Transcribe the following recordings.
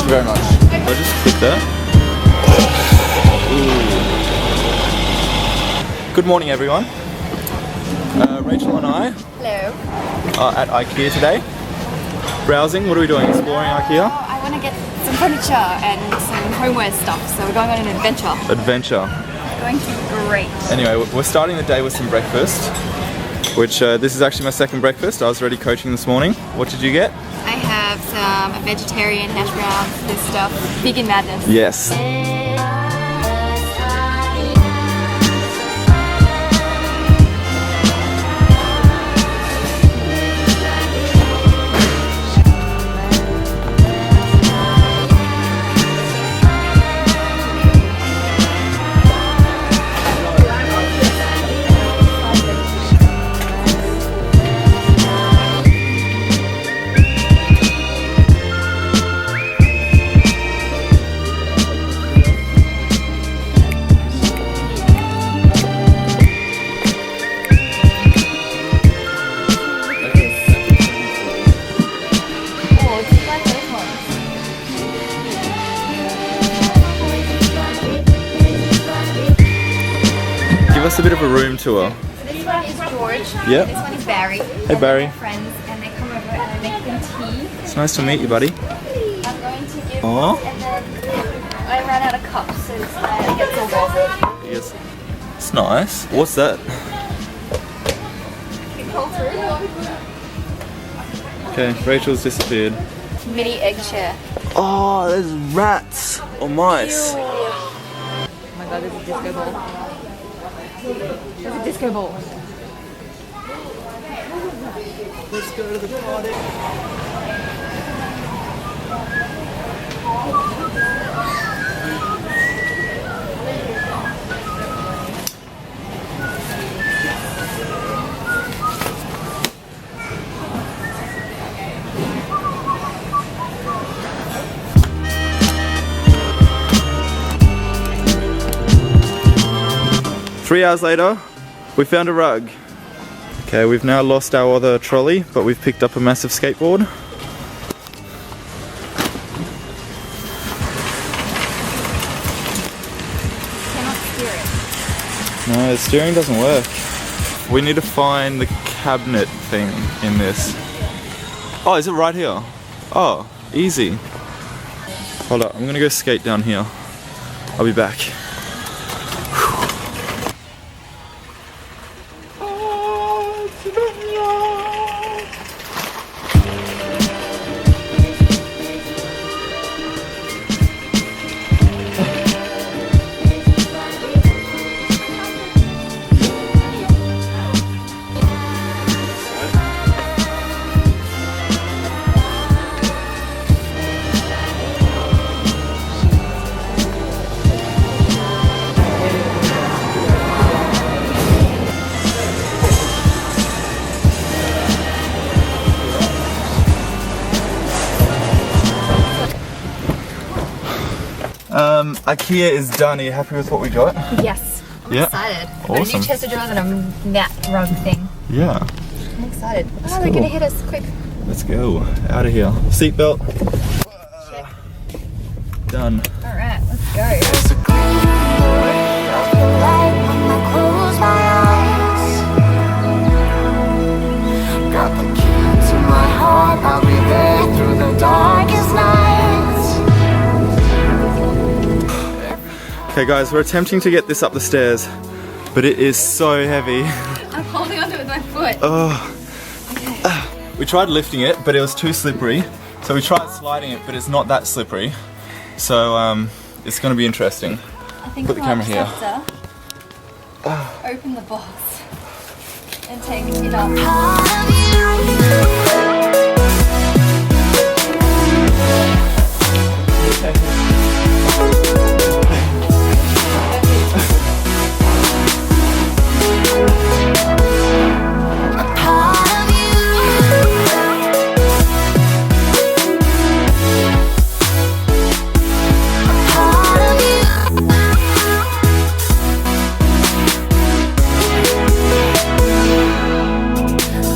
you very much. I'll just click there. Ooh. Good morning, everyone. Rachel and I are at Ikea today. Browsing. What are we doing? Exploring Ikea? I want to get some furniture and some homeware stuff, so we're going on an adventure. Adventure. It's going to be great. Anyway, we're starting the day with some breakfast, which this is actually my second breakfast. I was already coaching this morning. What did you get? I have some vegetarian hash browns, this stuff, vegan madness. Yes. Give us a bit of a room tour. So this one is George. Yep. This one is Barry. Hey Barry. They're friends, and they come over and I make them tea. It's nice to meet you, buddy. I'm going to give Aww. and then I ran out of cups, so it gets all bubbled. Yes. It's nice. What's that? Okay, Rachel's disappeared. Mini egg chair. Oh, there's rats or mice. Oh my god, there's a disco ball. There's a disco ball. Let's go to the party. 3 hours later, we found a rug. Okay, we've now lost our other trolley, but we've picked up a massive skateboard. Cannot steer it. No, the steering doesn't work. We need to find the cabinet thing in this. Oh, is it right here? Oh, easy. Hold up, I'm gonna go skate down here. I'll be back. Ikea is done. Are you happy with what we got? Yes. I'm excited. I've got a Awesome. new chest of drawers and a mat rug thing. Yeah. I'm excited. That's Oh, they're cool. gonna hit us quick. Let's go. Out of here. Seatbelt. Check. Done. Alright, let's go. Got the key to my heart, I'll be there through the darkest nights. Okay guys, we're attempting to get this up the stairs, but it is so heavy. I'm holding onto it with my foot. Oh. Okay. We tried lifting it, but it was too slippery. So we tried sliding it, but it's not that slippery. So it's going to be interesting. I think Put the camera here. Open the box and take it up.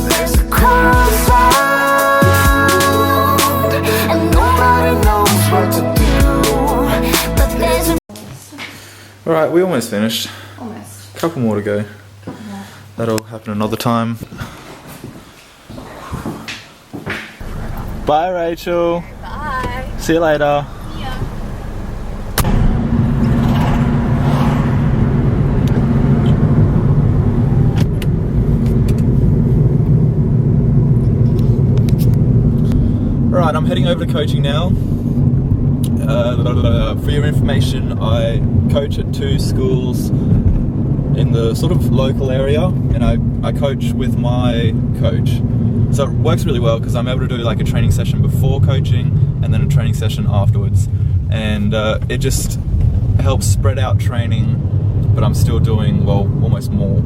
There's a cross Alright, we almost finished. Almost. Couple more to go. That'll happen another time. Bye, Rachel. Bye. See you later. Yeah. Alright, I'm heading over to coaching now. For your information, I coach at 2 schools in the sort of local area, and I coach with my coach. So it works really well because I'm able to do like a training session before coaching and then a training session afterwards. And it just helps spread out training, but I'm still doing, well, almost more.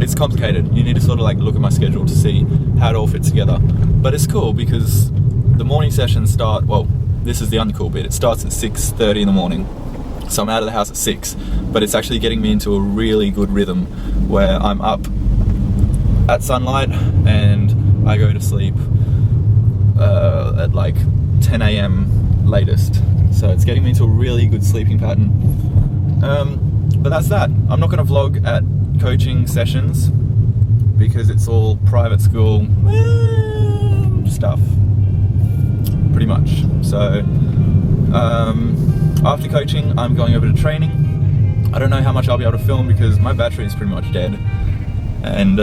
It's complicated. You need to sort of like look at my schedule to see how it all fits together. But it's cool because the morning sessions start, well, this is the uncool bit. It starts at 6:30 in the morning. So I'm out of the house at 6, but it's actually getting me into a really good rhythm where I'm up at sunlight and I go to sleep at like 10 AM latest. So it's getting me into a really good sleeping pattern. But that's that. I'm not going to vlog at coaching sessions because it's all private school stuff, pretty much. So after coaching, I'm going over to training. I don't know how much I'll be able to film because my battery is pretty much dead. And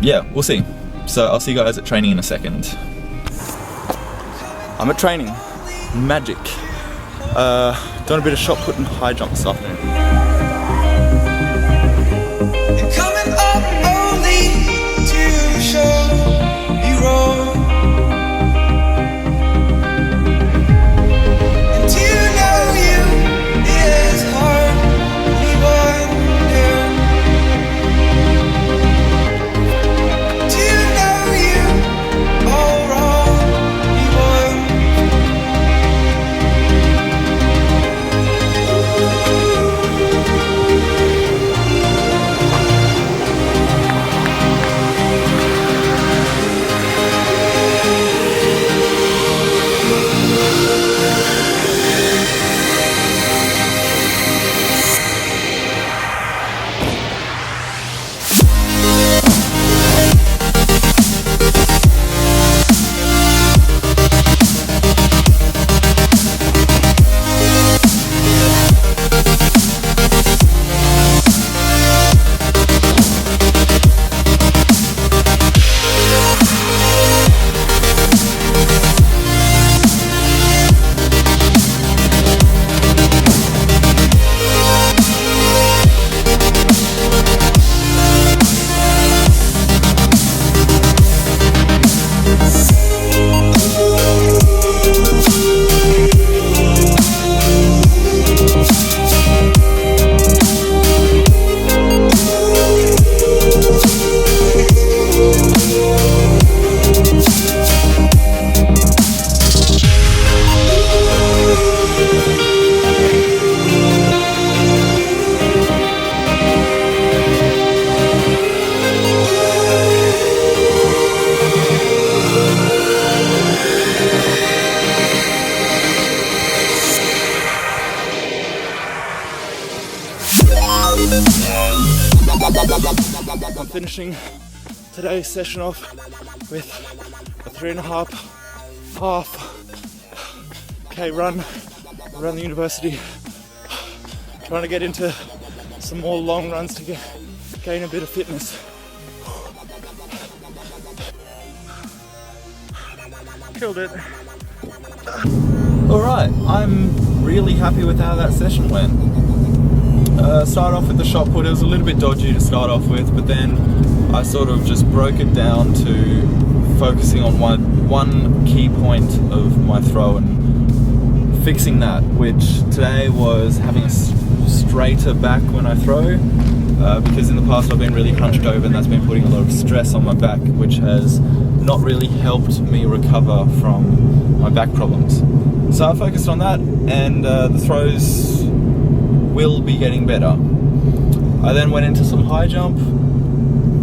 yeah, we'll see. So I'll see you guys at training in a second. I'm at training. Magic. Done a bit of shot put and high jump this afternoon. Coming up early to show you wrong. And to know you is hard, we wonder. To know you all wrong, we wonder. I'm finishing today's session off with a 3.5 K run around the university. Trying to get into some more long runs to gain a bit of fitness. Killed it. Alright, I'm really happy with how that session went. Started off with the shot put. It was a little bit dodgy to start off with, but then I sort of just broke it down to focusing on one key point of my throw and fixing that, which today was having a straighter back when I throw, because in the past I've been really hunched over and that's been putting a lot of stress on my back, which has not really helped me recover from my back problems. So I focused on that, and the throws will be getting better. I then went into some high jump,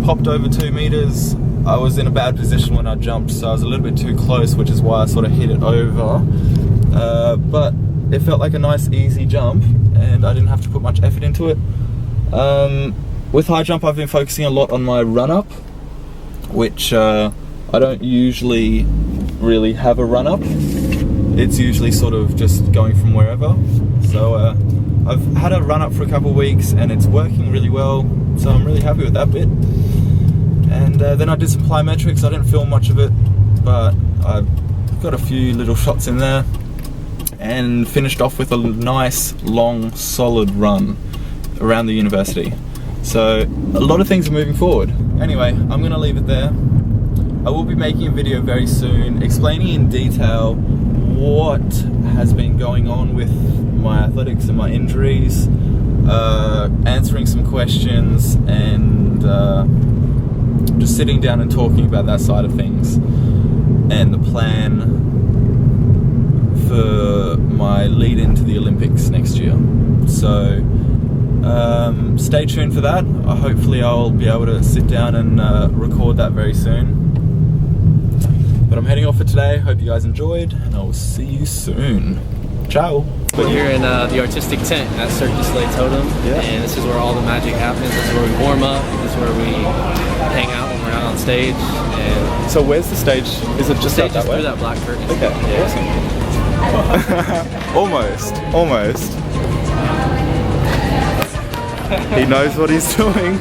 popped over 2 meters. I was in a bad position when I jumped, so I was a little bit too close, which is why I sort of hit it over. But it felt like a nice easy jump, and I didn't have to put much effort into it. With high jump, I've been focusing a lot on my run up, which I don't usually really have a run up. It's usually sort of just going from wherever. So I've had a run up for a couple of weeks and it's working really well, so I'm really happy with that bit. And then I did some plyometrics. I didn't film much of it, but I got a few little shots in there and finished off with a nice long solid run around the university. So a lot of things are moving forward. Anyway, I'm gonna leave it there. I will be making a video very soon explaining in detail what has been going on with my athletics and my injuries, answering some questions, and just sitting down and talking about that side of things and the plan for my lead into the Olympics next year. So stay tuned for that. Hopefully I'll be able to sit down and record that very soon. But I'm heading off for today. Hope you guys enjoyed, and I will see you soon. Ciao. We're here in the artistic tent at Cirque du Soleil Totem, and this is where all the magic happens. This is where we warm up. This is where we hang out when we're out on stage. And So where's the stage? Is it just out that way? through that black curtain. Okay, awesome. Almost. He knows what he's doing.